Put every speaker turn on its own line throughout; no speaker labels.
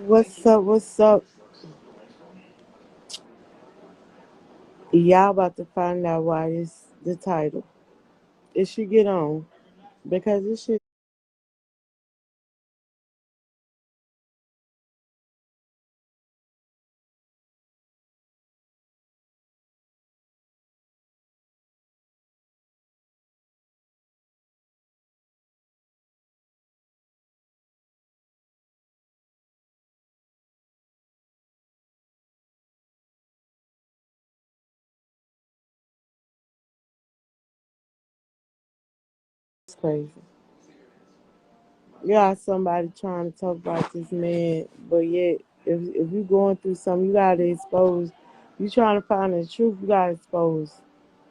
What's up? What's up? Y'all about to find out why this the title. It should get on because this shit is crazy. You got somebody trying to talk about this man, but yet if you going through something, you gotta expose. You trying to find the truth, you gotta expose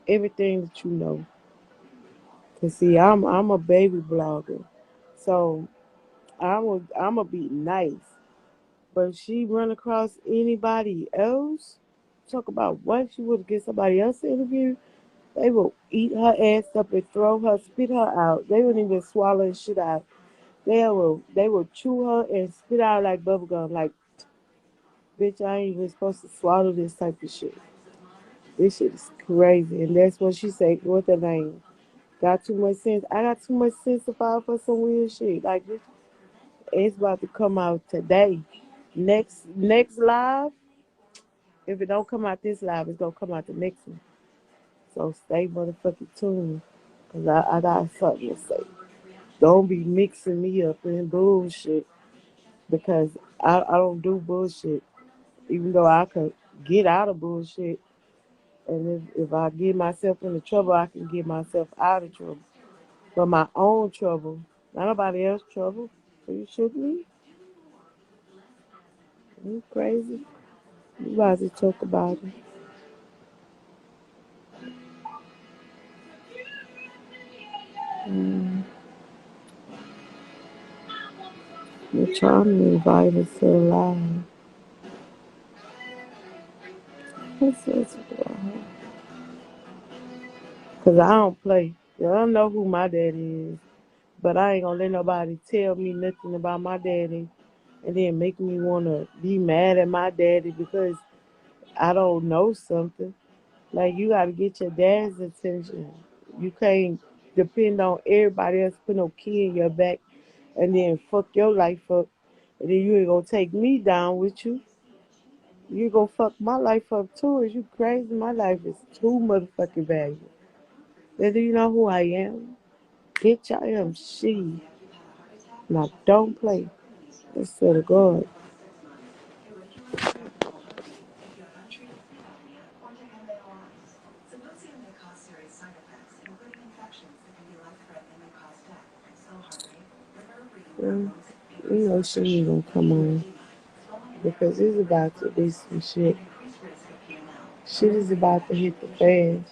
everything that you know. Cause see, I'm a baby blogger, so I'm a be nice. But if she run across anybody else, talk about what she would get somebody else to interview. They will eat her ass up and throw her, spit her out. They wouldn't even swallow her shit out. They will chew her and spit out like bubblegum. Like, bitch, I ain't even supposed to swallow this type of shit. This shit is crazy. And that's what she said. What the name? Got too much sense. I got too much sense to file for some weird shit. Like, this, it's about to come out today. Next live, if it don't come out this live, it's gonna come out the next one. So stay motherfucking tuned. Cause I got something to say. Don't be mixing me up in bullshit because I don't do bullshit. Even though I could get out of bullshit, and if I get myself into trouble, I can get myself out of trouble. But my own trouble, not nobody else's trouble. Are you shooting me? You crazy? You about to talk about it. Mm, you're trying to invite us to a live. Because I don't play. I don't know who my daddy is. But I ain't gonna let nobody tell me nothing about my daddy and then make me wanna be mad at my daddy because I don't know something. Like you gotta get your dad's attention. You can't depend on everybody else put no key in your back and then fuck your life up. And then you ain't gonna take me down with you. You gonna fuck my life up too. Is you crazy? My life is too motherfucking valuable. Then do you know who I am? Bitch, I am she. Now don't play. I swear to God. Well, you know she ain't gonna come on because it's about to be some shit. Shit is about to hit the fan.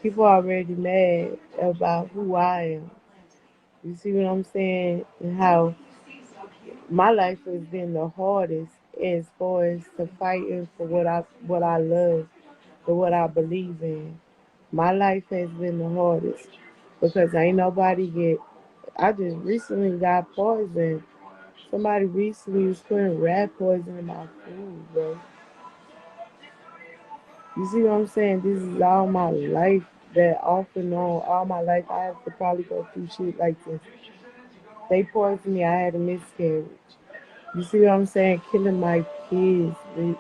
People already mad about who I am. You see what I'm saying? And how my life has been the hardest as far as to fighting for what I love, for what I believe in. My life has been the hardest because ain't nobody get. I just recently got poisoned. Somebody recently was putting rat poison in my food, bro. You see what I'm saying? This is all my life, that off and on, all my life I have to probably go through shit like this. They poisoned me, I had a miscarriage. You see what I'm saying? Killing my kids, bitch.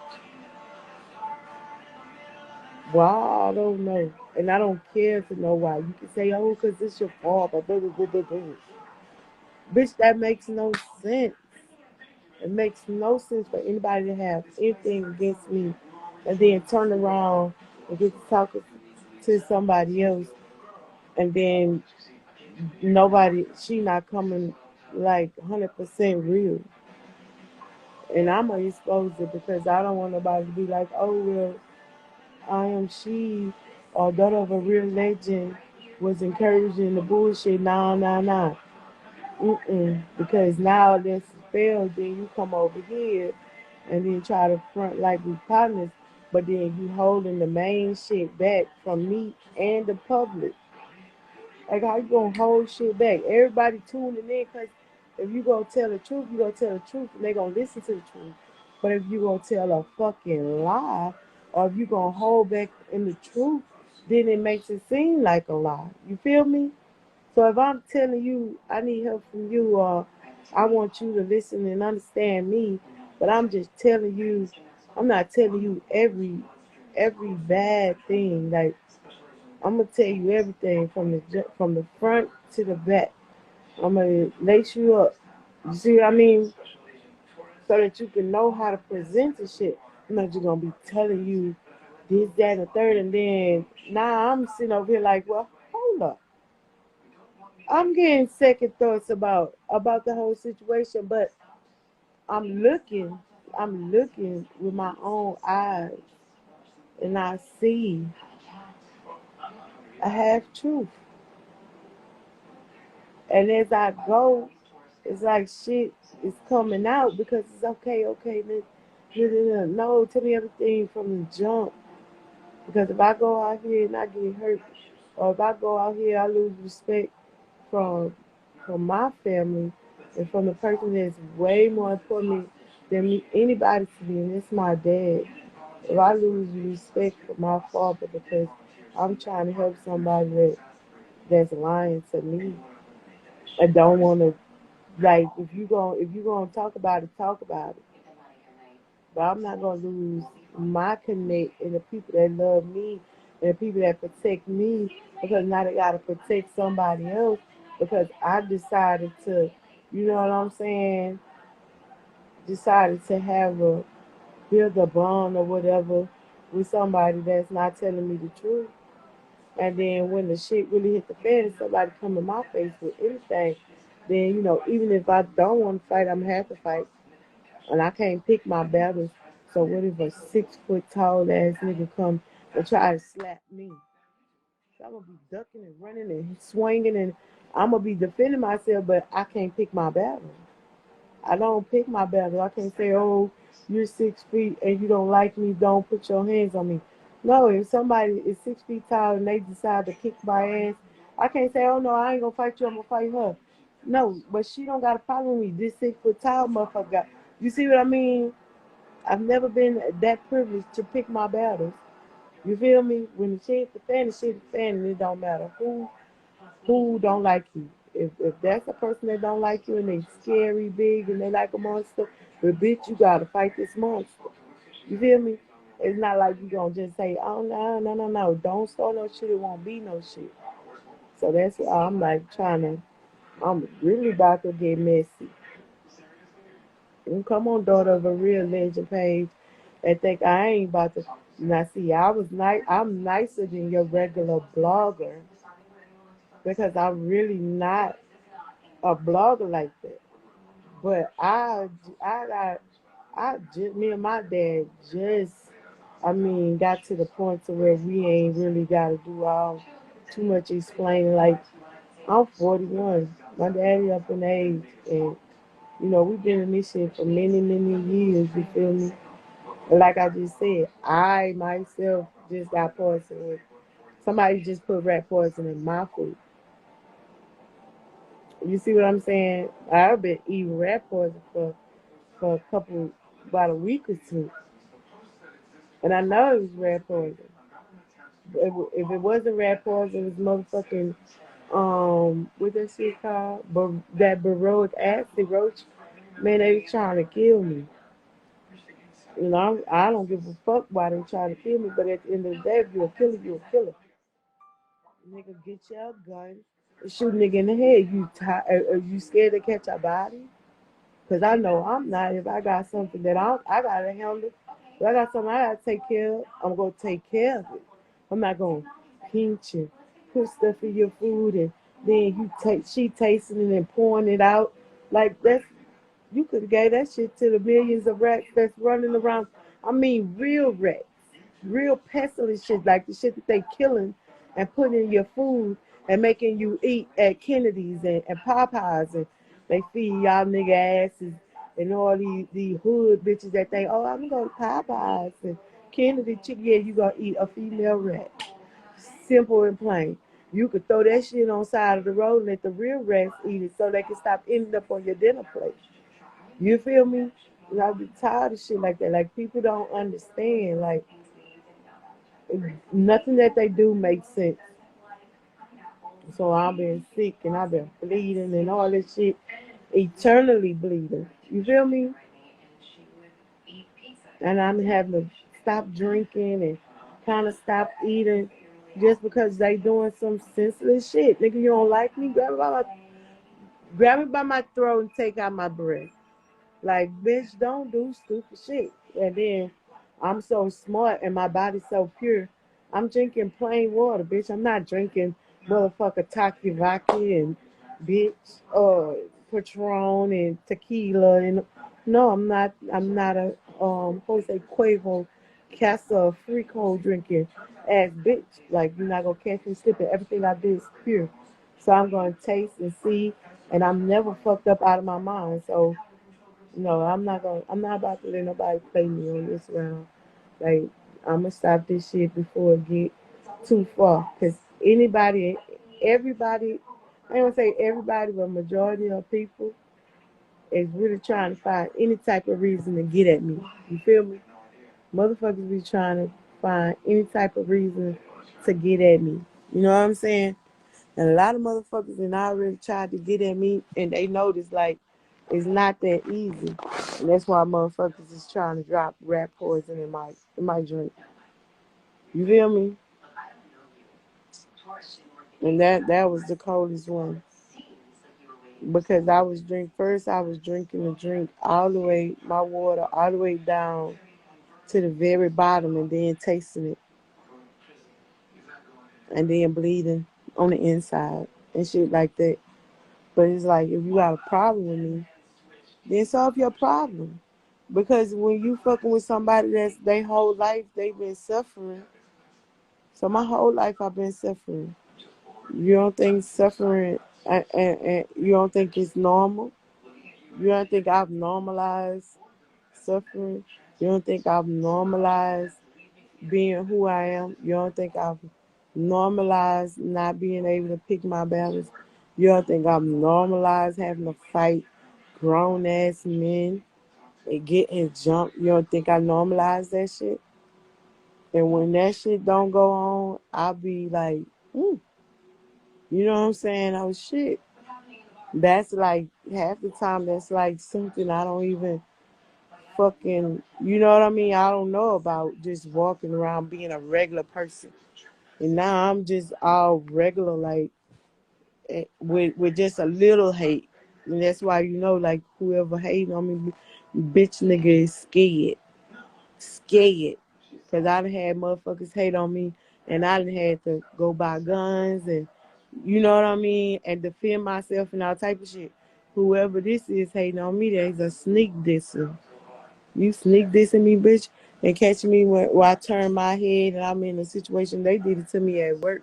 Why? I don't know. And I don't care to know why. You can say, oh, because it's your fault. Blah, blah, blah, blah, blah. Bitch, that makes no sense. It makes no sense for anybody to have anything against me and then turn around and get to talking to somebody else and then nobody, she not coming like 100% real. And I'm gonna expose it because I don't want nobody to be like, oh well, I am she or daughter of a real legend was encouraging the bullshit. Nah, nah, nah. Mm-mm. Because now this failed, then you come over here and then try to front like we partners, but then you holding the main shit back from me and the public. Like how you gonna hold shit back? Everybody tuning in because if you gonna tell the truth, you gonna tell the truth and they gonna listen to the truth. But if you gonna tell a fucking lie, or if you gonna hold back in the truth, then it makes it seem like a lie. You feel me? So if I'm telling you I need help from you, or I want you to listen and understand me, but I'm just telling you, I'm not telling you every bad thing. Like I'm gonna tell you everything from the front to the back. I'm gonna lace you up. You see what I mean? So that you can know how to present the shit. I'm not just gonna be telling you this, that, and the third, and then now I'm sitting over here like, well, hold up. I'm getting second thoughts about the whole situation, but I'm looking, I'm looking with my own eyes, and I see a half truth. And as I go, it's like shit is coming out because it's okay, okay, no, tell me everything from the jump. Because if I go out here and I get hurt, or if I go out here, I lose respect from from my family and from the person that's way more important than me, anybody to me, and it's my dad. If I lose respect for my father because I'm trying to help somebody that's lying to me, I don't want to like if you gonna talk about it, talk about it. But I'm not gonna lose my connect and the people that love me and the people that protect me because now they gotta protect somebody else because I decided to, you know what I'm saying, decided to have a build a bond or whatever with somebody that's not telling me the truth. And then when the shit really hit the fan and somebody come in my face with anything, then even if I don't want to fight, I'm gonna have to fight. And I can't pick my battles. So what if a 6 foot tall ass nigga come and try to slap me? So I'm gonna be ducking and running and swinging and I'm gonna be defending myself, but I can't pick my battle. I don't pick my battle. I can't say, oh, you're 6 feet and you don't like me, don't put your hands on me. No, if somebody is 6 feet tall and they decide to kick my ass, I can't say, oh no, I ain't gonna fight you, I'm gonna fight her. No, but she don't got a problem with me. This 6 foot tall motherfucker. You see what I mean? I've never been that privileged to pick my battles. You feel me? When the shit the shit the fan, and it don't matter who don't like you. If that's a person that don't like you and they scary big and they like a monster, but bitch, you gotta fight this monster. You feel me? It's not like you gonna just say, oh no, no, no, no, don't start no shit. It won't be no shit. So that's why I'm like trying to. I'm really about to get messy. And come on, daughter of a real legend page. And think I ain't about to. Now see, I was nice. I'm nicer than your regular blogger because I'm really not a blogger like that. But I just, me and my dad just, I mean, got to the point to where we ain't really got to do all too much explaining. Like, I'm 41. My daddy up in age. And, we've been in this shit for many, many years. You feel me? And like I just said, I myself just got poison with. Somebody just put rat poison in my food. You see what I'm saying? I've been eating rat poison for about a week or two. And I know it was rat poison. If it wasn't rat poison, it was motherfucking, what that shit called? That baroic acid roach. Man, they was trying to kill me. I don't give a fuck why they trying to kill me, but at the end of the day, if you're a killer, you're a killer. Nigga, get your gun and shoot a nigga in the head. Are you scared to catch a body? Because I know I'm not. If I got something that I got to handle, if I got something I got to take care of, I'm going to take care of it. I'm not going to pinch and put stuff in your food and then she tasting it and pouring it out. Like, You could have gave that shit to the millions of rats that's running around. I mean, real rats, real pestilent shit, like the shit that they killing and putting in your food and making you eat at Kennedy's and Popeyes, and they feed y'all nigga asses and all these hood bitches that think, oh, I'm gonna go to Popeyes and Kennedy chicken. Yeah, you gonna eat a female rat. Simple and plain. You could throw that shit on side of the road and let the real rats eat it so they can stop ending up on your dinner plate. You feel me? And I be tired of shit like that. Like people don't understand. Like nothing that they do makes sense. So I've been sick and I've been bleeding and all this shit, eternally bleeding. You feel me? And I'm having to stop drinking and kind of stop eating just because they doing some senseless shit. Nigga, you don't like me? Grab me by my throat and take out my breath. Like, bitch, don't do stupid shit. And then I'm so smart and my body's so pure. I'm drinking plain water, bitch. I'm not drinking motherfucker Taki Vaki and bitch Patron and tequila and no, I'm not a Jose Cuervo Casa Frico drinking ass bitch. Like you're not gonna catch me slipping. Everything I do is pure. So I'm gonna taste and see and I'm never fucked up out of my mind. So no, I'm not about to let nobody play me on this round. Like I'm gonna stop this shit before it get too far. Cause everybody, I don't say everybody, but majority of people is really trying to find any type of reason to get at me. You feel me? Motherfuckers be trying to find any type of reason to get at me. You know what I'm saying? And a lot of motherfuckers and I already tried to get at me and they noticed like it's not that easy. And that's why motherfuckers is trying to drop rat poison in my drink. You feel me? And that was the coldest one. Because I was drinking the drink all the way, my water all the way down to the very bottom and then tasting it and then bleeding on the inside and shit like that. But it's like if you got a problem with me, then solve your problem. Because when you fucking with somebody that's their whole life they've been suffering. So my whole life I've been suffering. You don't think suffering and you don't think it's normal? You don't think I've normalized suffering? You don't think I've normalized being who I am? You don't think I've normalized not being able to pick my battles? You don't think I've normalized having to fight grown ass men and getting jumped? You don't think I normalized that shit? And when that shit don't go on, I'll be like, you know what I'm saying? Oh shit. That's like half the time that's like something I don't even fucking, you know what I mean? I don't know about just walking around being a regular person. And now I'm just all regular, like with just a little hate. And that's why you know, like whoever hating on me, bitch nigga is scared. Cause I done had motherfuckers hate on me, and I done had to go buy guns and you know what I mean, and defend myself and all type of shit. Whoever this is hating on me, there's a sneak disser. You sneak dissing me, bitch, and catch me when I turn my head and I'm in a situation. They did it to me at work.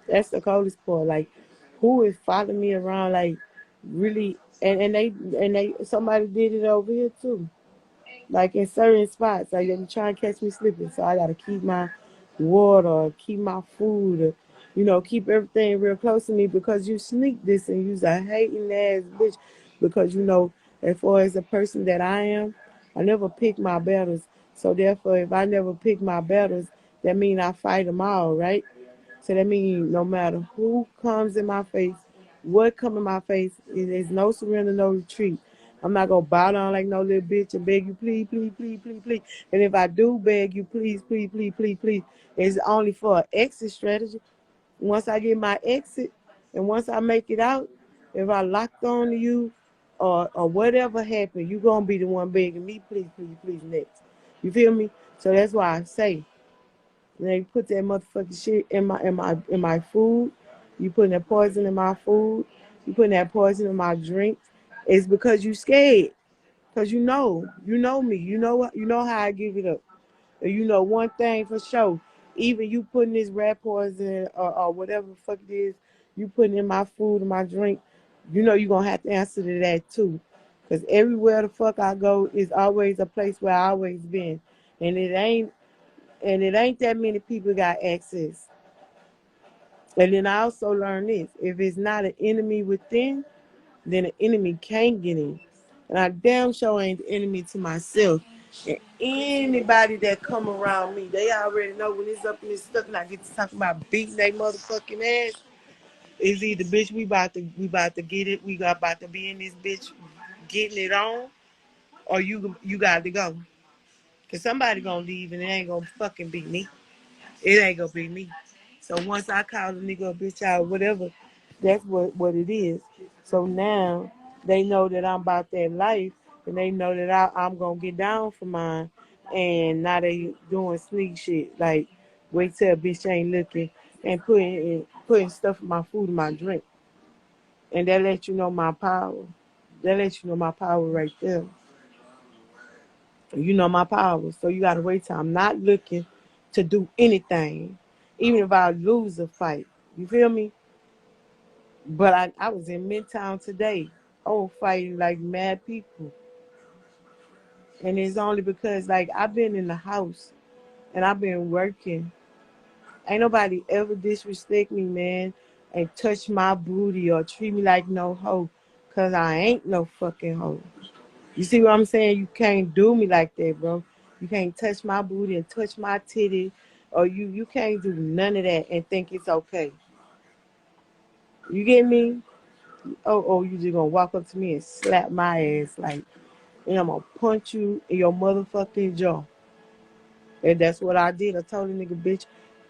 That's the coldest part. Like, who is following me around? Like, really? And they somebody did it over here too. Like in certain spots, like they be trying to catch me slipping. So I gotta keep my water, keep my food, keep everything real close to me because you sneak this and you's a hating ass bitch. Because as far as the person that I am, I never pick my battles. So therefore, if I never pick my battles, that means I fight them all, right? So that means no matter who comes in my face, what come in my face, there's no surrender, no retreat. I'm not gonna bow down like no little bitch and beg you, please, please, please, please, please. And if I do beg you, please, please, please, please, please, it's only for an exit strategy. Once I get my exit and once I make it out, if I locked on to you or whatever happened, you gonna be the one begging me, please, please, please, next. You feel me? So that's why I say they put that motherfucking shit in my food. You putting that poison in my food. You putting that poison in my drink. It's because you scared. Cause you know me. You know how I give it up. And you know one thing for sure. Even you putting this rat poison or whatever the fuck it is, you putting in my food and my drink, you know you gonna have to answer to that too. Cause everywhere the fuck I go is always a place where I always been. And it ain't that many people got access. And then I also learned this. If it's not an enemy within, then the enemy can't get in. And I damn sure ain't the enemy to myself. And anybody that come around me, they already know when it's up and it's stuck and I get to talking about beating they motherfucking ass. It's either bitch we about to get it, about to be in this bitch getting it on, or you got to go. Cause somebody gonna leave and it ain't gonna fucking be me. It ain't gonna be me. So once I call the nigga a bitch out, whatever, that's what it is. So now they know that I'm about that life, and they know that I'm gonna get down for mine. And now they doing sneak shit like wait till a bitch ain't looking and putting stuff in my food and my drink, and that lets you know my power. That lets you know my power right there. You know my power, so you gotta wait till I'm not looking to do anything, even if I lose a fight. You feel me? But I was in Midtown today. Oh, fighting like mad people, and it's only because like I've been in the house and I've been working. Ain't nobody ever disrespect me, man, and touch my booty or treat me like no hoe, cause I ain't no fucking hoe. You see what I'm saying? You can't do me like that, bro. You can't touch my booty and touch my titty, or you can't do none of that and think it's okay. You get me? Oh, you just gonna walk up to me and slap my ass like, and I'm gonna punch you in your motherfucking jaw. And that's what I did. I told the nigga, bitch,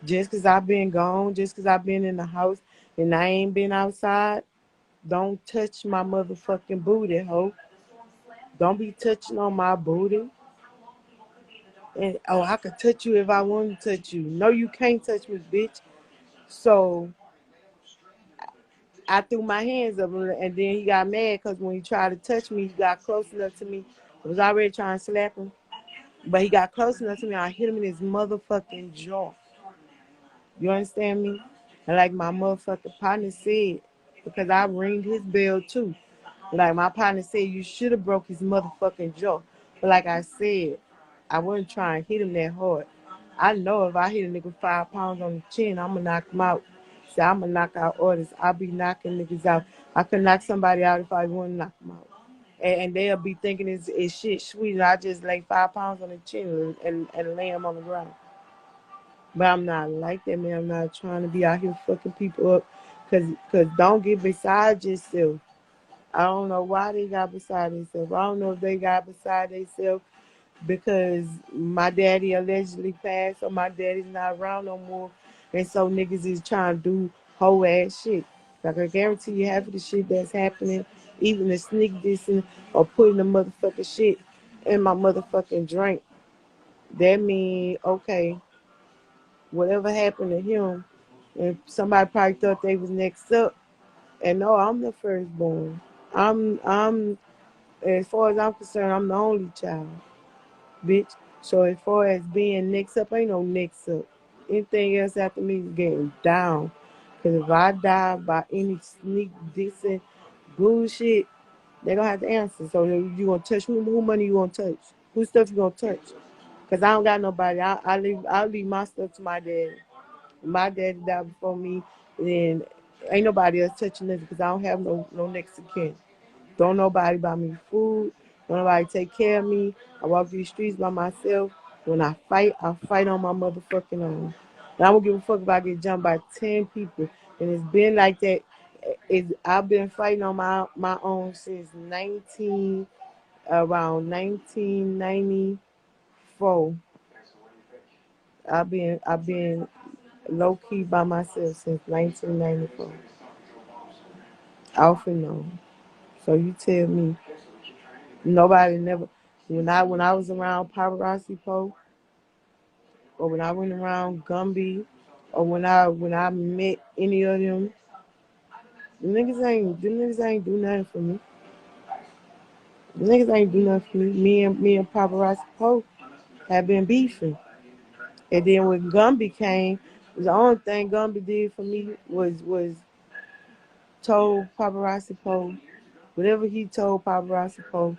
just cause I've been gone, just cause I've been in the house and I ain't been outside, don't touch my motherfucking booty, ho. Don't be touching on my booty. And oh, I could touch you if I want to touch you. No, you can't touch me, bitch. So I threw my hands up, and then he got mad because when he tried to touch me, he got close enough to me. I was already trying to slap him, but he got close enough to me. I hit him in his motherfucking jaw. You understand me? And like my motherfucking partner said, because I ringed his bell too. Like my partner said, you should have broke his motherfucking jaw. But like I said, I wasn't trying to hit him that hard. I know if I hit a nigga 5 pounds on the chin, I'm gonna knock him out. See, I'm gonna knock out orders. I'll be knocking niggas out. I could knock somebody out if I want to knock them out. And they'll be thinking it's shit sweet. And I just lay 5 pounds on the chin and lay him on the ground. But I'm not like that, man. I'm not trying to be out here fucking people up. Cause don't get beside yourself. I don't know why they got beside themselves. I don't know if they got beside themselves because my daddy allegedly passed or my daddy's not around no more. And so niggas is trying to do whole ass shit. Like I guarantee you half of the shit that's happening, even the sneak dissing or putting the motherfucking shit in my motherfucking drink. That mean, okay, whatever happened to him, and somebody probably thought they was next up. And no, I'm the firstborn. I'm as far as I'm concerned, I'm the only child, bitch. So as far as being next up, ain't no next up. Anything else after me is getting down. Cause if I die by any sneak dissing bullshit, they gonna have to answer. So you gonna touch who money you gonna touch? Who stuff you gonna touch? Cause I don't got nobody. I'll leave my stuff to my dad. My daddy died before me, and ain't nobody else touching this because I don't have no next of kin. Don't nobody buy me food. Don't nobody take care of me. I walk these streets by myself. When I fight on my motherfucking own. And I don't give a fuck if I get jumped by 10 people. And it's been like that. I've been fighting on my own since around 1994. I've been low key by myself since 1994. Off and on. So you tell me nobody never when I was around Paparazzi Po or when I went around Gumby or when I met any of them, them niggas ain't do nothing for me. Niggas ain't do nothing for me. Me and Paparazzi Poe have been beefing. And then when Gumby came, the only thing Gumby did for me was told Paparazzi Poe whatever he told Paparazzi Poe,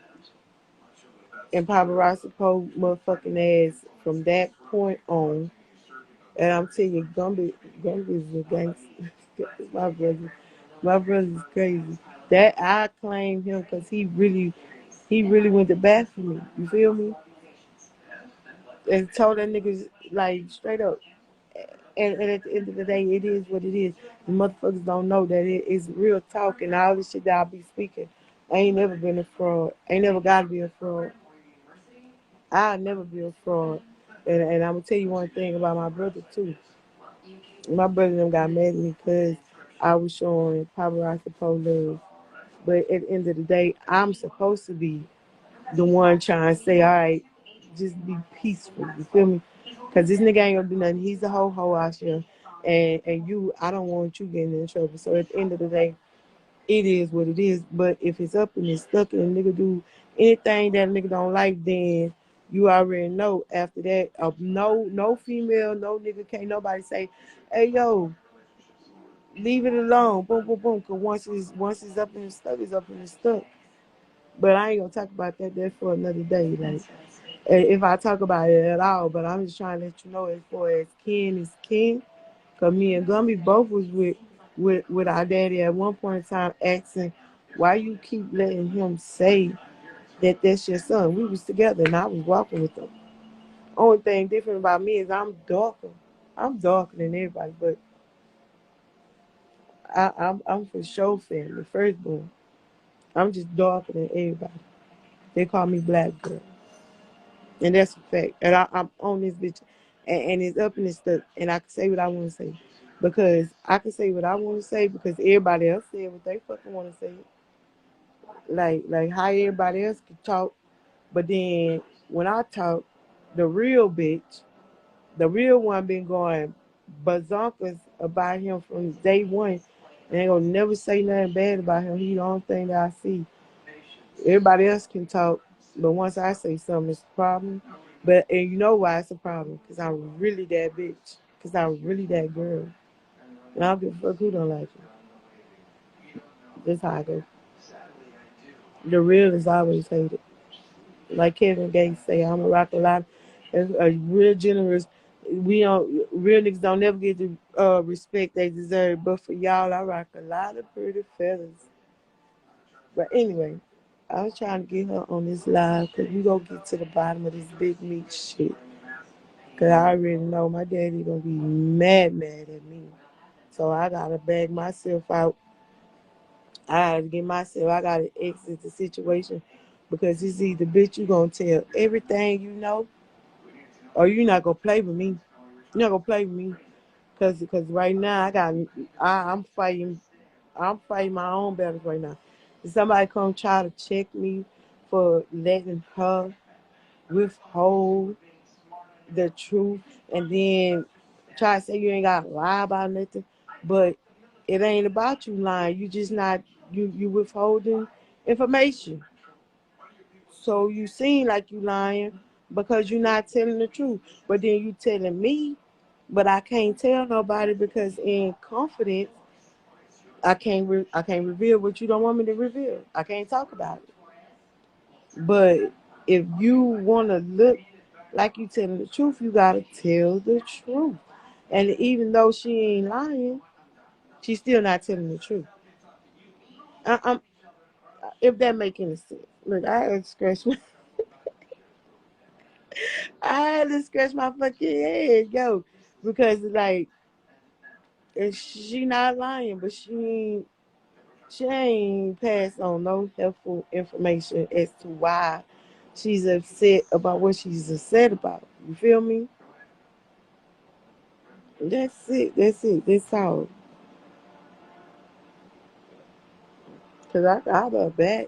and Paparazzi Poe motherfucking ass from that point on. And I'm telling you, Gumby is a gangster. my brother, my brother's crazy. That I claim him because he really went to bat for me. You feel me? And told that niggas like straight up. And at the end of the day, it is what it is. The motherfuckers don't know that it is real talk and all this shit that I be speaking. I ain't never been a fraud. Ain't never got to be a fraud. I'll never be a fraud. And I'm gonna tell you one thing about my brother too. My brother them got mad at me because I was showing paparazzi pole love. But at the end of the day, I'm supposed to be the one trying to say, all right, just be peaceful. You feel me? Because this nigga ain't gonna do nothing. He's a ho out here. And you, I don't want you getting in trouble. So at the end of the day, it is what it is. But if it's up and it's stuck and a nigga do anything that a nigga don't like, then you already know after that, no female, no nigga, can't nobody say, hey yo, leave it alone. Boom, boom, boom. Cause once it's up and it's stuck, it's up and it's stuck. But I ain't gonna talk about that. That's for another day. Like if I talk about it at all, but I'm just trying to let you know as far as kin is kin. Cause me and Gumby both was with our daddy at one point in time asking why you keep letting him say that that's your son. We was together and I was walking with him. Only thing different about me is I'm darker. I'm darker than everybody, but I'm for sure family, firstborn. I'm just darker than everybody. They call me black girl. And that's a fact. And I'm on this bitch, and it's up and it's stuck. And I can say what I want to say, because I can say what I want to say because everybody else said what they fucking want to say. Like how everybody else can talk, but then when I talk, the real bitch, the real one, been going bazonkas about him from day one, and ain't gonna never say nothing bad about him. He the only thing that I see. Everybody else can talk, but once I say something, it's a problem. But and you know why it's a problem? Because I'm really that bitch. Because I'm really that girl. And I don't give a fuck who don't like it. That's how I go. The real is always hated. Like Kevin Gates say, I'm a rock a lot. A real generous. We don't real niggas don't never get the respect they deserve. But for y'all, I rock a lot of pretty fellas. But anyway, I was trying to get her on this live because we gonna get to the bottom of this Big Meech shit. Because I already know my daddy gonna be mad at me. So I gotta bag myself out. I gotta get myself, I gotta exit the situation. Because it's either bitch you gonna tell everything you know, or you not gonna play with me. You're not gonna play with me. Cause right now I'm fighting my own battles right now. If somebody come try to check me for letting her withhold the truth and then try to say you ain't got to lie about nothing, but it ain't about you lying. You just not you withholding information. So you seem like you lying because you're not telling the truth. But then you telling me, but I can't tell nobody because in confidence I can't reveal what you don't want me to reveal. I can't talk about it. But if you want to look like you telling the truth, you gotta tell the truth. And even though she ain't lying, she's still not telling the truth. I'm, if that make any sense. Look, I had to scratch my fucking head, yo, because like she not lying, but she ain't passed on no helpful information as to why she's upset about what she's upset about. You feel me? That's it. That's it. That's all. Cause I got back.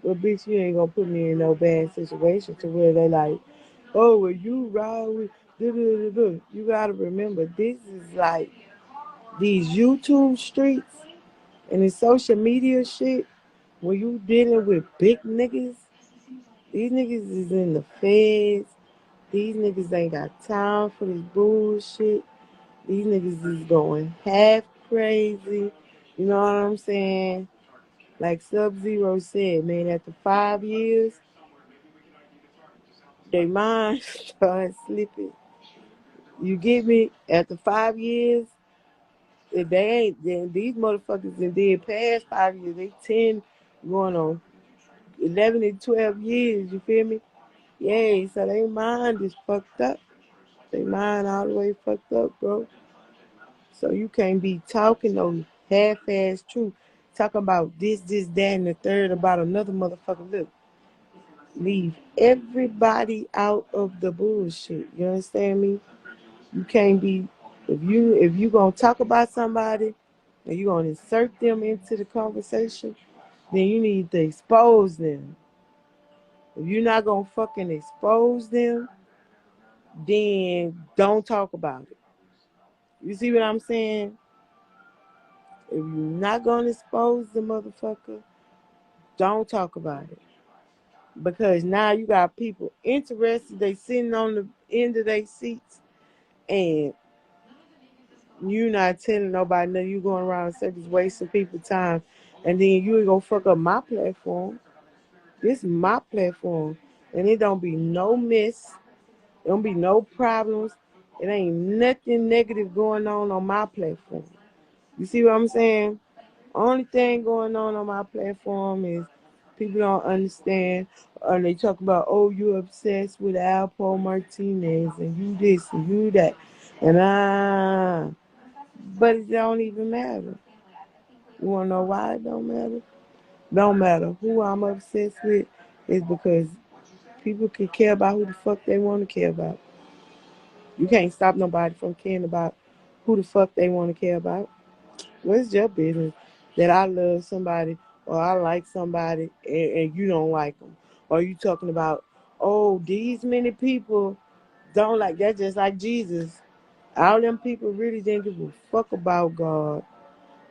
But bitch, you ain't gonna put me in no bad situation to where they like, oh, well you ride with da da da da. You gotta remember this is like these YouTube streets and this social media shit. when you dealing with big niggas, these niggas is in the feds. These niggas ain't got time for this bullshit. These niggas is going half crazy. You know what I'm saying? Like Sub-Zero said, man, after 5 years, they mind start slipping. You get me? After 5 years, if they ain't, then these motherfuckers that did past 5 years, they 10 going on 11 and 12 years, you feel me? Yeah, so they mind is fucked up. They mind all the way fucked up, bro. So you can't be talking no half-ass truth. Talk about this, that, and the third about another motherfucker. Look, leave everybody out of the bullshit. You understand me? You can't be if you gonna talk about somebody and you gonna insert them into the conversation, then you need to expose them. If you're not gonna fucking expose them, then don't talk about it. You see what I'm saying? If you're not gonna expose the motherfucker, don't talk about it. Because now you got people interested, they sitting on the end of their seats and you not telling nobody that you going around in circles wasting people's time, and then you ain't gonna fuck up my platform. This is my platform, and it don't be no mess. It don't be no problems. It ain't nothing negative going on my platform. You see what I'm saying? Only thing going on my platform is people don't understand, and they talk about, oh, you obsessed with Alpo Martinez, and you this and you that, and but it don't even matter. You wanna know why it don't matter? Don't matter who I'm obsessed with. Is because people can care about who the fuck they want to care about. You can't stop nobody from caring about who the fuck they want to care about. What's your business that I love somebody or I like somebody and you don't like them? Or you talking about, oh, these many people don't like that, just like Jesus. All them people really didn't give a fuck about God.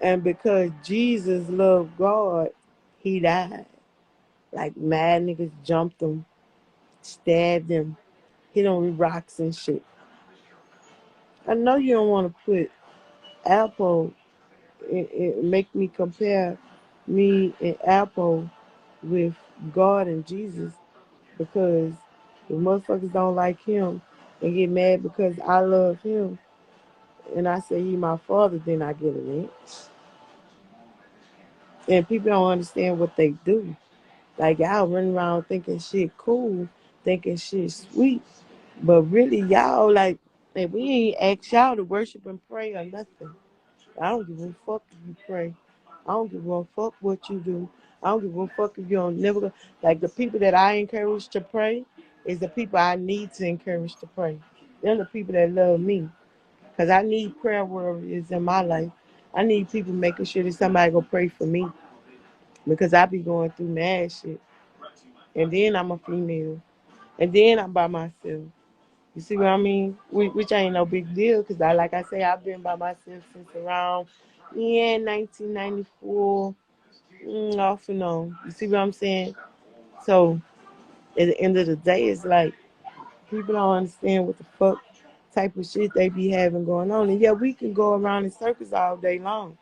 And because Jesus loved God, he died. Like mad niggas jumped him, stabbed him, hit him with rocks and shit. I know you don't want to put Alpo, make me compare me and Alpo with God and Jesus because if motherfuckers don't like him and get mad because I love him and I say he my father, then I get a lynch. And people don't understand what they do. Like y'all running around thinking shit cool, thinking shit sweet, but really y'all like, if we ain't ask y'all to worship and pray or nothing. I don't give a fuck if you pray. I don't give a fuck what you do. I don't give a fuck if you don't never go. Like the people that I encourage to pray is the people I need to encourage to pray. They're the people that love me. Because I need prayer warriors in my life. I need people making sure that somebody go pray for me. Because I be going through mad shit. And then I'm a female. And then I'm by myself. You see what I mean? Which ain't no big deal because like I say, I've been by myself since around 1994, off and on. You see what I'm saying? So at the end of the day, it's like people don't understand what the fuck type of shit they be having going on. And yeah, we can go around in circles all day long.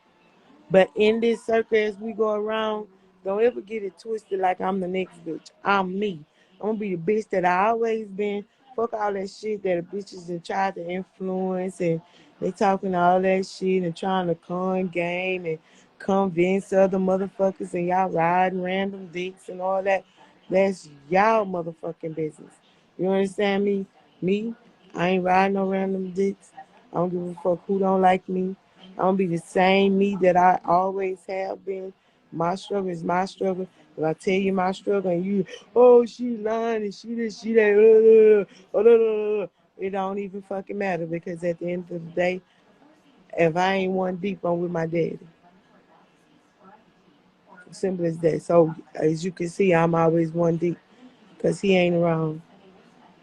But in this circle, as we go around, don't ever get it twisted like I'm the next bitch. I'm me. I'm gonna be the bitch that I always been. Fuck all that shit that the bitches that tried to influence and they talking all that shit and trying to con game and convince other motherfuckers and y'all riding random dicks and all that. That's y'all motherfucking business. You understand me? Me, I ain't riding no random dicks. I don't give a fuck who don't like me. I'm gonna be the same me that I always have been. My struggle is my struggle. If I tell you my struggle and you, oh, she lying and she this, she that, it don't even fucking matter because at the end of the day, if I ain't one deep, I'm with my daddy. Simple as that. So as you can see, I'm always one deep because he ain't around.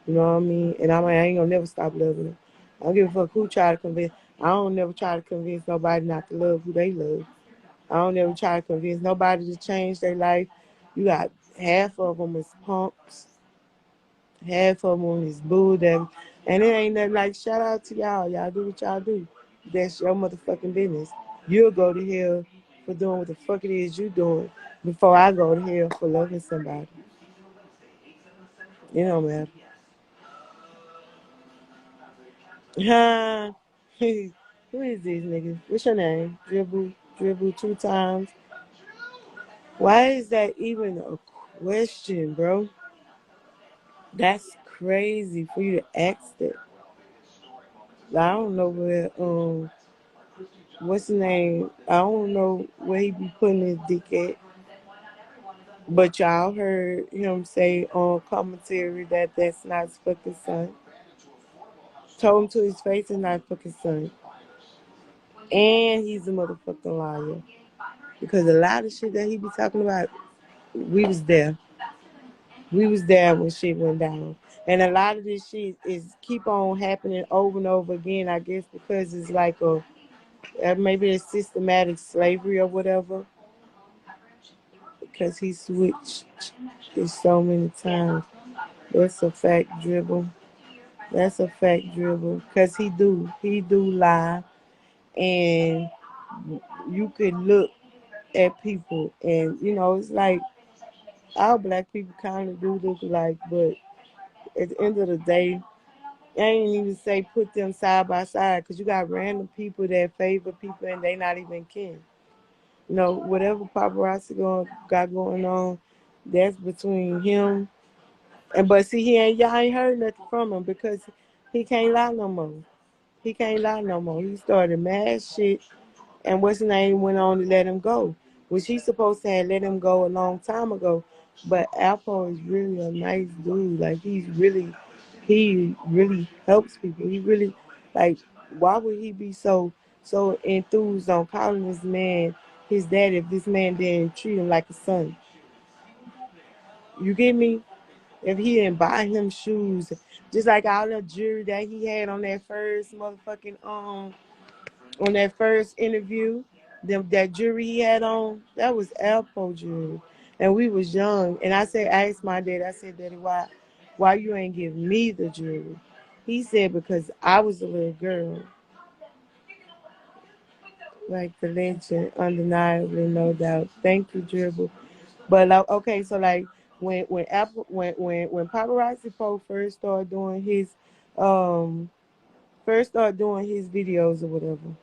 You know what I mean? And I ain't gonna never stop loving him. I don't give a fuck who try to convince. I don't never try to convince nobody not to love who they love. I don't ever try to convince nobody to change their life. You got half of them is punks, half of them is bull devil. And it ain't nothing like, shout out to y'all. Y'all do what y'all do. That's your motherfucking business. You'll go to hell for doing what the fuck it is you doing before I go to hell for loving somebody. It don't matter. Huh? Who is this nigga? What's your name? Dribble 2 times. Why is that even a question, bro? That's crazy for you to ask that. I don't know where what's the name? I don't know where he be putting his dick at. But y'all heard him say on commentary that that's not his fucking son. Told him to his face it's not his fucking son. And he's a motherfucking liar. Because a lot of shit that he be talking about, we was there. We was there when shit went down. And a lot of this shit is keep on happening over and over again, I guess, because it's like maybe a systematic slavery or whatever. Because he switched it so many times. That's a fact, Dribble. That's a fact, Dribble. Because he do lie. And you could look at people and, it's like all black people kind of do look alike, but at the end of the day, I ain't even say put them side by side because you got random people that favor people and they not even kin. Whatever paparazzi got going on, that's between him and but see y'all ain't heard nothing from him because he can't lie no more. He can't lie no more. He started mad shit and what's his name went on to let him go, which he's supposed to have let him go a long time ago. But Alpo is really a nice dude. Like he really helps people. He really like. Why would he be so enthused on calling this man his dad if this man didn't treat him like a son? You get me? If he didn't buy him shoes, just like all the jewelry that he had on that first motherfucking on that first interview, that jewelry he had on, that was Alpo jewelry. And we was young. And I asked my dad, I said, Daddy, why you ain't give me the jewelry? He said, because I was a little girl. Like the legend, undeniably, no doubt. Thank you, Dribble. But like, okay, so like when Paparazzi Poe first started doing his videos or whatever,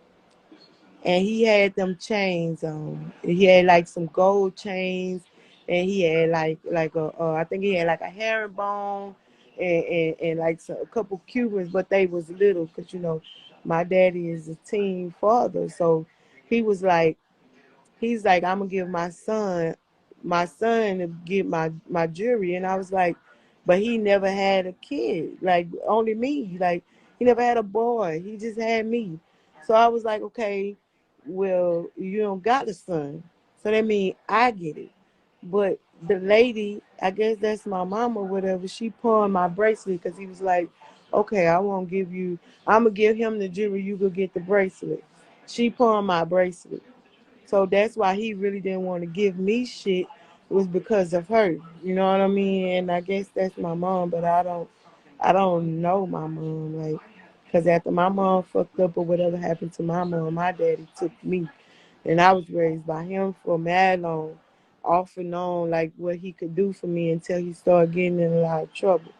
and he had them chains on. He had like some gold chains, and he had like I think he had like a herringbone, and like a couple Cubans, but they was little because my daddy is a teen father, so he was like he's like, I'm gonna give my son to get my jewelry, and I was like, but he never had a kid, like only me, like he never had a boy, he just had me. So I was like, okay, well you don't got a son, so that means I get it. But the lady, I guess that's my mom or whatever, she pawned my bracelet because he was like, okay, I'm gonna give him the jewelry, you go get the bracelet. She pawned my bracelet. So that's why he really didn't want to give me shit was because of her. You know what I mean? And I guess that's my mom, but I don't know my mom, like, cause after my mom fucked up or whatever happened to my mom, my daddy took me, and I was raised by him for mad long, off and on, like what he could do for me until he started getting in a lot of trouble.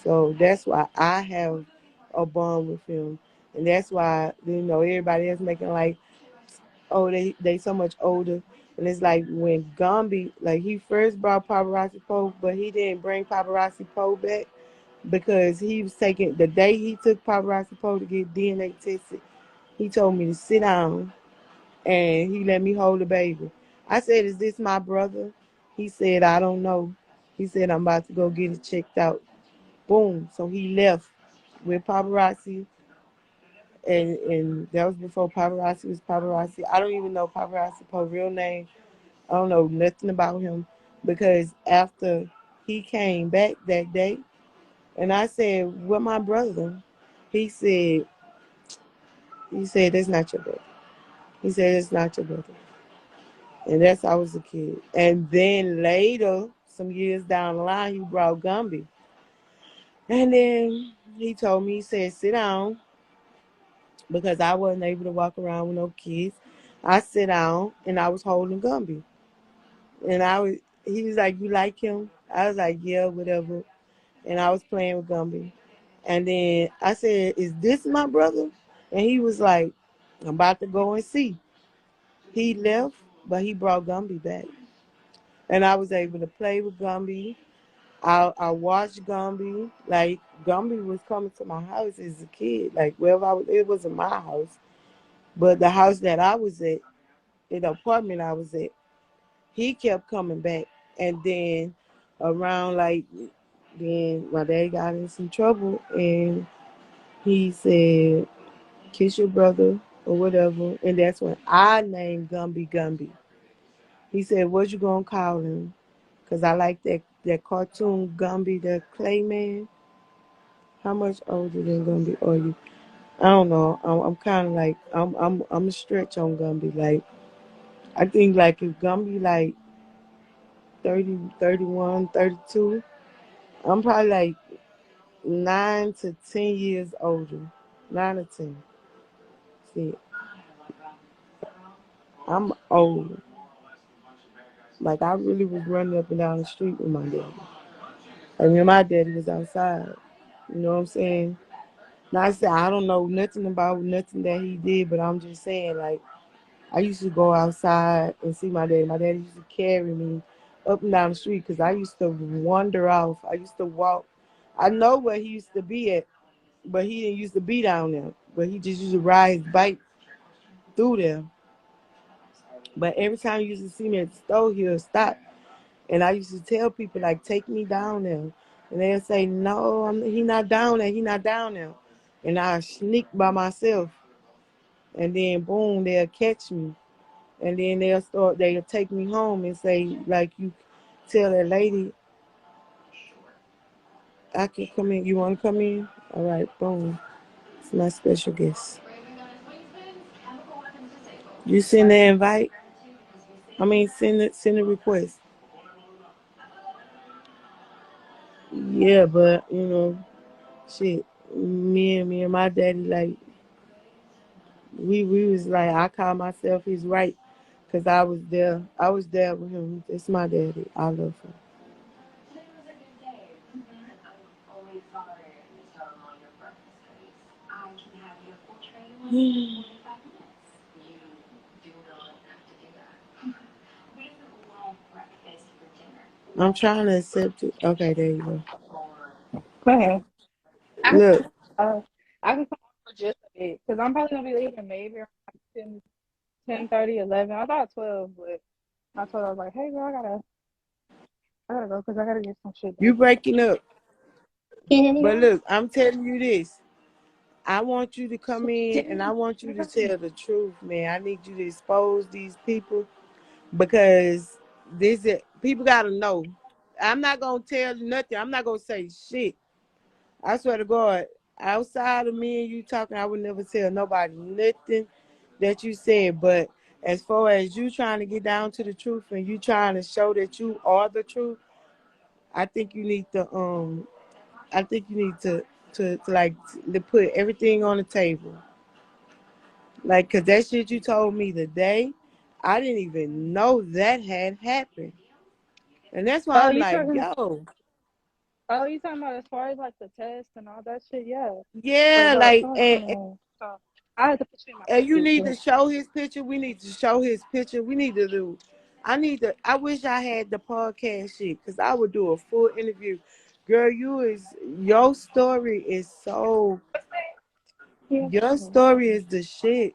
So that's why I have a bond with him, and that's why everybody else making like, oh, they so much older. And it's like when Gumby, like he first brought Paparazzi Poe, but he didn't bring Paparazzi Poe back because he was taking, the day he took Paparazzi Poe to get DNA tested, he told me to sit down and he let me hold the baby. I said, is this my brother? He said, I don't know. He said, I'm about to go get it checked out. Boom. So he left with Paparazzi, and that was before Paparazzi was Paparazzi. I don't even know Paparazzi Poe's real name. I don't know nothing about him because after he came back that day, and I said, "What my brother?" He said, "That's not your brother." He said, "It's not your brother." And that's how I was a kid. And then later, some years down the line, he brought Gumby. And then he told me, he said, sit down, because I wasn't able to walk around with no kids. I sit down and I was holding Gumby. And he was like, you like him? I was like, yeah, whatever. And I was playing with Gumby. And then I said, is this my brother? And he was like, I'm about to go and see. He left, but he brought Gumby back. And I was able to play with Gumby. I watched Gumby. Like, Gumby was coming to my house as a kid. Like, wherever I was, it wasn't my house. But the house that I was at, in the apartment I was at, he kept coming back. And then around, like, then my dad got in some trouble. And he said, kiss your brother or whatever. And that's when I named Gumby Gumby. He said, what you going to call him? Because I like that cartoon Gumby, the clay man. How much older than Gumby are you? I don't know. I'm kind of like I'm a stretch on Gumby. Like, I think like if Gumby like 30, 31, 32, I'm probably like 9 to 10 years older. 9 or 10. See, I'm old. Like, I really was running up and down the street with my daddy. I mean, my daddy was outside. You know what I'm saying? Not I say I don't know nothing about nothing that he did, but I'm just saying, like, I used to go outside and see my daddy. My daddy used to carry me up and down the street because I used to wander off. I used to walk. I know where he used to be at, but he didn't used to be down there. But he just used to ride his bike through there. But every time he used to see me at the store, he'll stop. And I used to tell people, like, take me down there. And they'll say, no, he not down there. He not down there. And I sneak by myself. And then, boom, they'll catch me. And then they'll take me home and say, like, you tell that lady, I can come in. You want to come in? All right, boom. It's my special guest. You send the invite. I mean, send the request. Yeah, but shit. Me and my daddy, like, we was like, I call myself his right, cause I was there. I was there with him. It's my daddy. I love him. I'm trying to accept it. Okay, there you go.
Go ahead. I can,
Look,
I can come on for just a bit because I'm probably gonna be leaving maybe around 10:30, 11. I thought 12, but I told her I was like, hey girl, I gotta go because I gotta get some shit
you
done.
breaking up.
Can you hear me
But
now?
look, I'm telling you this. I want you to come in and I want you to tell the truth, man. I need you to expose these people because people gotta know. I'm not gonna tell you nothing. I'm not gonna say shit. I swear to God, outside of me and you talking, I would never tell nobody nothing that you said. But as far as you trying to get down to the truth and you trying to show that you are the truth, I think you need to to like to put everything on the table. Like, cause that shit you told me today, I didn't even know that had happened. And that's why
Oh,
I'm
you
like,
talking?
yo,
Oh, you talking about as far as like the test and all that shit? Yeah. But
yeah,
no,
like,
someone's
and,
coming in. So I have to put you in my
you need
picture.
to show his picture. We need to show his picture. We need to do. I wish I had the podcast shit because I would do a full interview. Girl, your story is so.
Yeah.
Your story is the shit.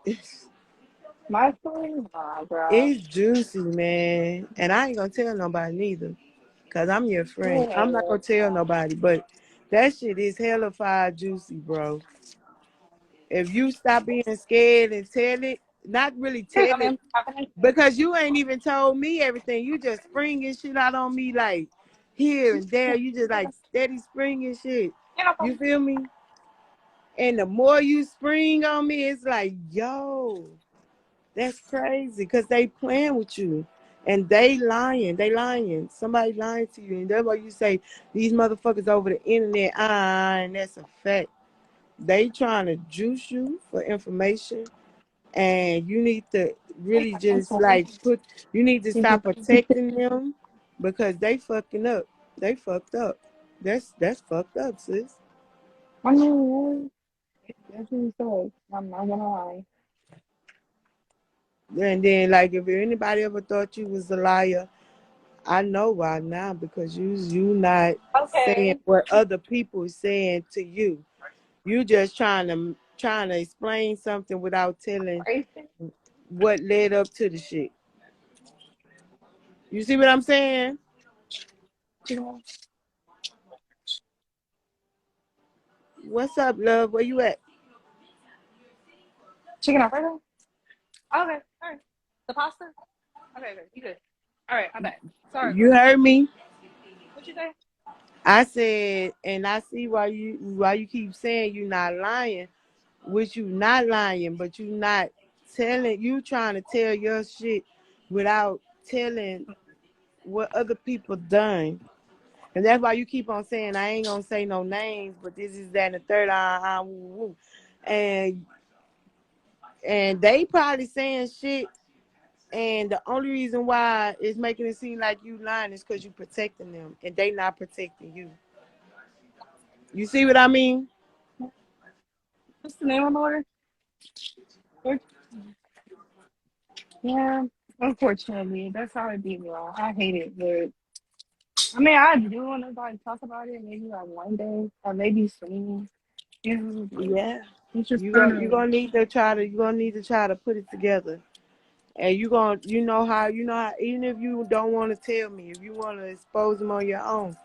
My story? Nah, bro.
It's juicy, man. And I ain't gonna tell nobody neither. Cause I'm your friend. I'm not
Yeah.
gonna tell nobody, but that shit is hella fire juicy, bro. If you stop being scared and tell it, not really
Here you
tell
go,
it,
ma'am. Have a nice day.
because you ain't even told me everything. You just springing shit out on me like here and there. You just like steady springing shit.
Yeah, no
You
problem.
feel me? And the more you spring on me, it's like, yo, that's crazy. Cause they playing with you. And they lying. They lying. Somebody lying to you. And that's why you say these motherfuckers over the internet, and that's a fact. They trying to juice you for information. And you need to really just like you need to stop protecting them because they fucking up. They fucked up. That's fucked up, sis.
I mean, that's what he said. I'm not gonna lie.
And then like if anybody ever thought you was a liar, I know why now because you not saying
Okay.
what other people is saying to you. You just trying to explain something without telling
Racing?
what led up to the shit. You see what I'm saying?
Chicken,
What's up, love? Where you at?
chicken Alfredo? Okay, all right. The pasta? Okay, good. You good. All right, I'm back. Sorry,
You
girl.
heard me?
What you say?
I said, and I see why you keep saying you not lying, which you not lying, but you not telling. You trying to tell your shit without telling what other people done, and that's why you keep on saying I ain't gonna say no names, but this is that and the third woo, woo. and and they probably saying shit, and the only reason why it's making it seem like you lying is because you protecting them, and they not protecting you. You see what I mean?
What's the name of the order? What? Yeah, unfortunately, that's how it be, y'all. I hate it, but I mean, I do want to like talk about it maybe like one day or maybe soon. You know, but
Yeah.
it's just
You
kind
gonna you
of
gonna need to try to you gonna need to try to put it together. And you know how even if you don't want to tell me, if you want to expose them on your own,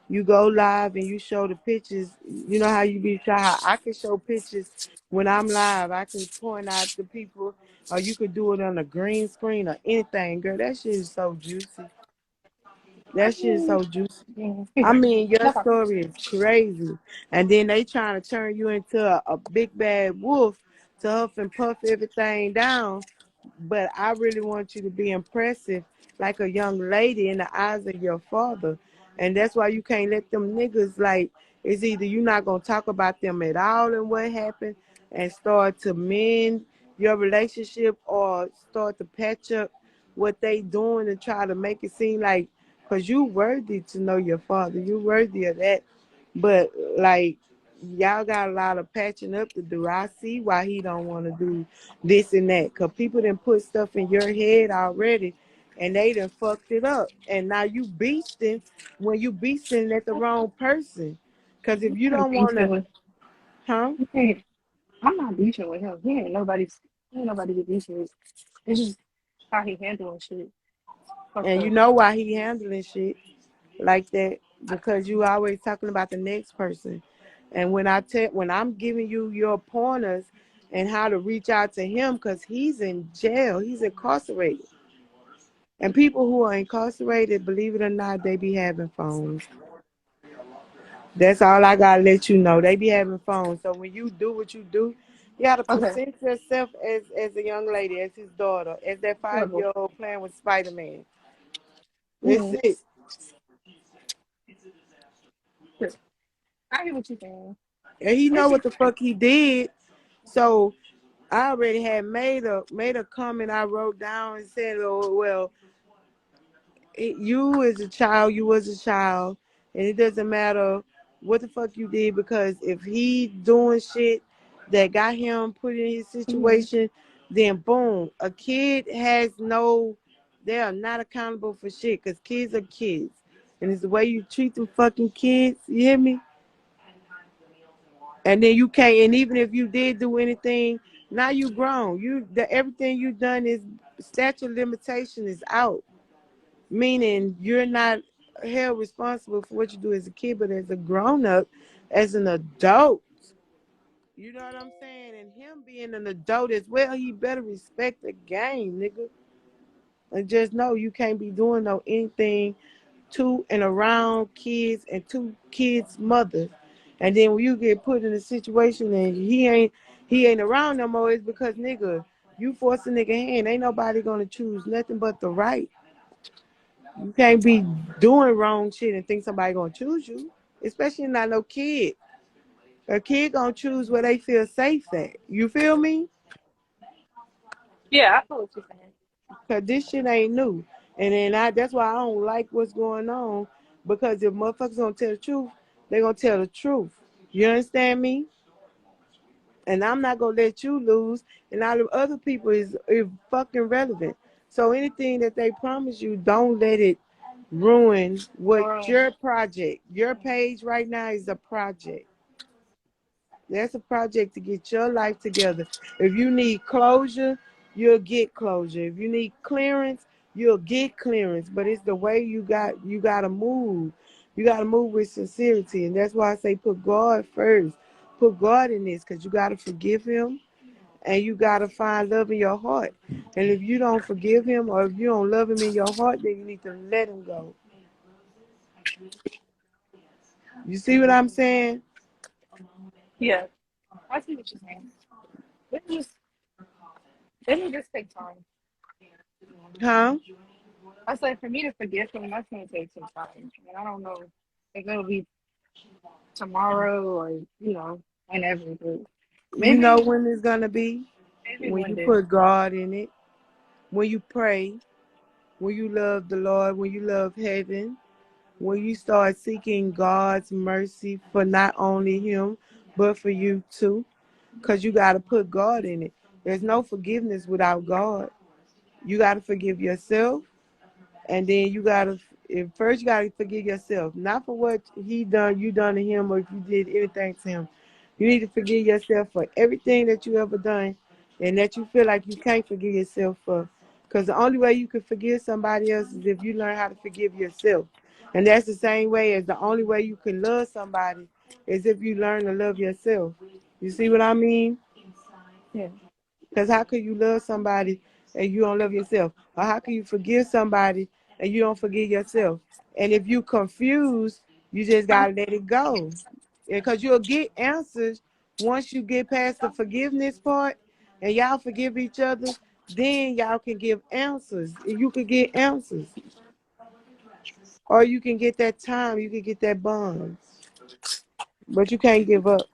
you go live and you show the pictures. You know how you be shy. How I can show pictures when I'm live. I can point out the people, or you could do it on a green screen or anything. Girl, that shit is so juicy.
I
That shit is
mean,
so juicy.
yeah,
I mean, your
no problem.
story is crazy. And then they trying to turn you into a big bad wolf to huff and puff everything down. But I really want you to be impressive like a young lady in the eyes of your father. And that's why you can't let them niggas like it's either you're not gonna talk about them at all and what happened and start to mend your relationship or start to patch up what they doing and try to make it seem like because you worthy to know your father. You worthy of that. But like y'all got a lot of patching up to do. I see why he don't want to do this and that. Cause people done put stuff in your head already and they done fucked it up. And now you beasting when you beasting at the wrong person. Cause if
I'm
you
not
don't
beefing
wanna,
with.
huh?
Okay, I'm not beefing with him. He ain't nobody to beef with. It's just how he handling shit. Fucked
And you
up.
know why he handling shit like that because you always talking about the next person. And when I'm giving you your pointers and how to reach out to him because he's in jail, he's incarcerated. And people who are incarcerated, believe it or not, they be having phones. That's all I gotta let you know. They be having phones. So when you do what you do, you gotta
Okay,
present yourself as a young lady, as his daughter, as that
level.
5-year old playing with Spider Man. That's
Mm,
it.
sure. I hear what you're saying.
And he know
It's
what the fuck he did. So I already had made a comment I wrote down and said, "Oh well, you as a child, you was a child, and it doesn't matter what the fuck you did because if he doing shit that got him put in his
mm,
situation, then boom, a kid has no, they are not accountable for shit because kids are kids, and it's the way you treat them fucking kids. You hear me? And then you can't. And even if you did do anything, now you grown. Everything you done is statute of limitation is out. Meaning you're not held responsible for what you do as a kid, but as a grown up, as an adult. You know what I'm saying? And him being an adult as well, he better respect the game, nigga. And just know you can't be doing no anything to and around kids and to kids' mothers. And then when you get put in a situation and he ain't around no more, it's because nigga, you force a nigga hand. Ain't nobody gonna choose nothing but the right. You can't be doing wrong shit and think somebody gonna choose you, especially not no kid. A kid gonna choose where they feel safe at. You feel me?
Yeah, I feel what you're saying.
Cause this shit ain't new. And then that's why I don't like what's going on. Because if motherfuckers gonna tell the truth, they gonna tell the truth. You understand me? And I'm not gonna let you lose. And all the other people is fucking relevant. So anything that they promise you, don't let it ruin what
Or
your project. Your page right now is a project. That's a project to get your life together. If you need closure, you'll get closure. If you need clearance, you'll get clearance. But it's the way you gotta move. You gotta move with sincerity. And that's why I say put God first. Put God in this because you gotta forgive him and you gotta find love in your heart. And if you don't forgive him or if you don't love him in your heart, then you need to let him go. You see what I'm saying?
yeah, I see what you're saying. It just it just take time.
Huh?
I say for me to forgive him, that's gonna take some time. And I don't know if it'll be tomorrow or whenever. But
You know
maybe
when it's gonna be?
maybe
When
one
you
day.
put God in it, when you pray, when you love the Lord, when you love heaven, when you start seeking God's mercy for not only him, but for you too. Because you got to put God in it. There's no forgiveness without God. You got to forgive yourself. And then first you gotta forgive yourself, not for what you done to him, or if you did anything to him. You need to forgive yourself for everything that you ever done, and that you feel like you can't forgive yourself for. Because the only way you can forgive somebody else is if you learn how to forgive yourself, and that's the same way as the only way you can love somebody is if you learn to love yourself. You see what I mean?
Yeah.
Because how could you love somebody and you don't love yourself? Or how can you forgive somebody and you don't forgive yourself? And if you confused, you just gotta let it go. Because you'll get answers once you get past the forgiveness part and y'all forgive each other, then y'all can give answers. You can get answers. Or you can get that time, you can get that bond. But you can't give up.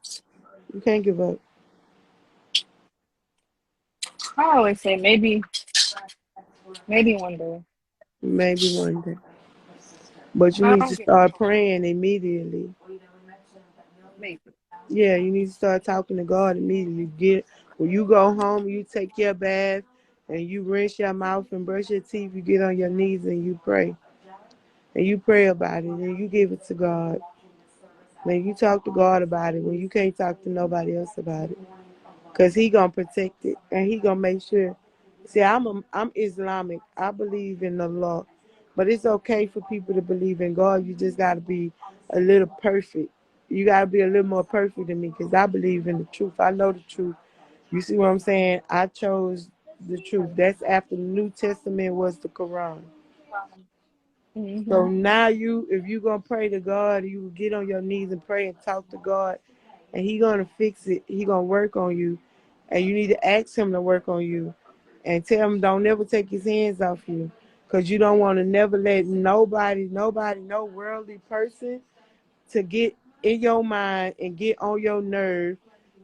You can't give up.
I always say maybe one day.
Maybe one day. But you
I
need to
don't get
start praying immediately.
maybe.
Yeah, you need to start talking to God immediately. When you go home, you take your bath and you rinse your mouth and brush your teeth. You get on your knees and you pray. And you pray about it and you give it to God. Then you talk to God about it when you can't talk to nobody else about it. Because he going to protect it and he going to make sure. See, I'm Islamic. I believe in the law. But it's okay for people to believe in God. You just got to be a little perfect. You got to be a little more perfect than me because I believe in the truth. I know the truth. You see what I'm saying? I chose the truth. That's after the New Testament was the Quran.
Mm-hmm.
So now if you going to pray to God, you get on your knees and pray and talk to God and he gonna fix it. He gonna work on you, and you need to ask him to work on you, and tell him don't never take his hands off you, cause you don't want to never let nobody, no worldly person to get in your mind and get on your nerve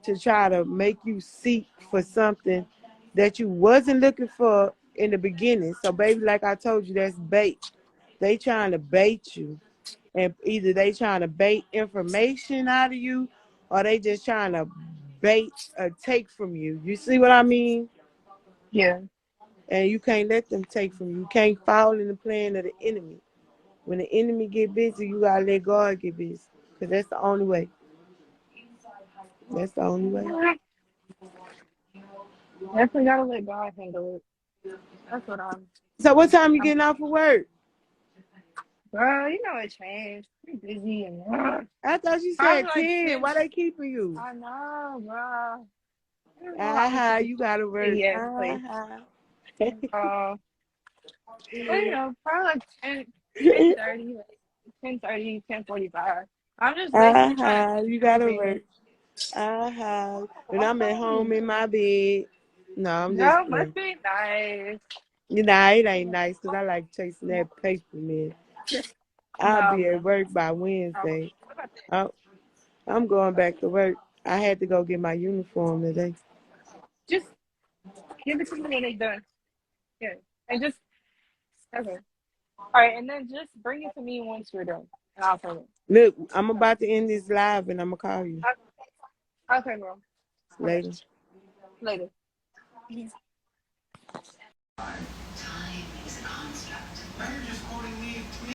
to try to make you seek for something that you wasn't looking for in the beginning. So baby, like I told you, that's bait. They trying to bait you and either they trying to bait information out of you or they just trying to bait a take from you. You see what I mean?
Yeah.
And you can't let them take from you. You can't fall in the plan of the enemy. When the enemy get busy, you gotta let God get busy. Cause that's the only way. That's the only way.
Definitely gotta let God handle it. That's what
So what time you
I'm
getting off of work?
Girl, it changed. I'm busy and
I thought you
probably
said
like
10.
10.
Why they keeping you?
I know, bro. I was
Ah,
at the
you gotta work.
CVS place.
Ah.
Uh, but probably like 10:30, like 10:30, 10:45. I'm just basically trying to
You
get
gotta
everything.
work. And
I'm
I'm at
telling
home
you.
in my bed. No, I'm just
No,
playing.
must be nice.
You know, it ain't nice because I like chasing that paper, man. I'll
No,
be at
man.
work by
Oh,
Wednesday.
what about that?
I'm, I'm going back to work. I had to go get my uniform today.
Just give it to me when they done. Yeah. And just, okay. All right. And then just bring it to me once you're done. And I'll tell you.
Look, I'm about to end this live and I'm going to call you
Okay, bro. Okay.
later.
Later.
Time is a construct. Now you're just quoting me to me.